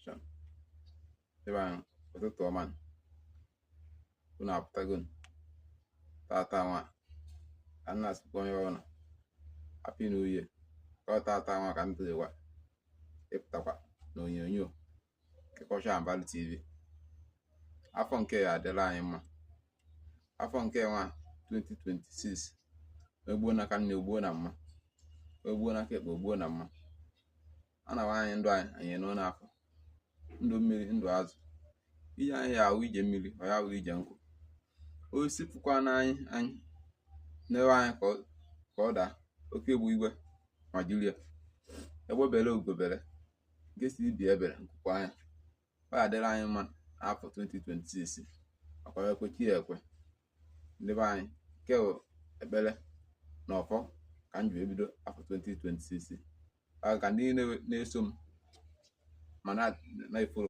action. Eba ụtụtụ ọma unu apụtago tata nwa ka nna asịkwa onye ọbụla happy new year ka ọ tata nwa ka m tụrụwa ịpụtakwa n'onyonyo kekọcha Mbali TV. Afọ nke ya adịla anyị mma. Afọ nke nwa 2026 egbuo na ka nne ogbuo na mma, egbuo na ka ekpe ogbuo na mma. A na-awa anyị ndụ anyị nọ n'afọ, ndụ mmiri ndụ azụ. Ihe anyị ahụ ije mmiri ọ ya wụ ije nkụ. Osisi pụkwa anyị n'ewe anyị ka ọ daa oke egbu igwe ma jiri ya egbebere ogobere nke si ibi ebere nkụkwa anya. Ọ ya dịrị anyị mma n'afọ 2026 makwa ekwechi ya ekwe. Ndị be anyị nke ekpere na ọfọ ka m ji ebido afọ 2026 ka ndị na-eso m ma na-eforo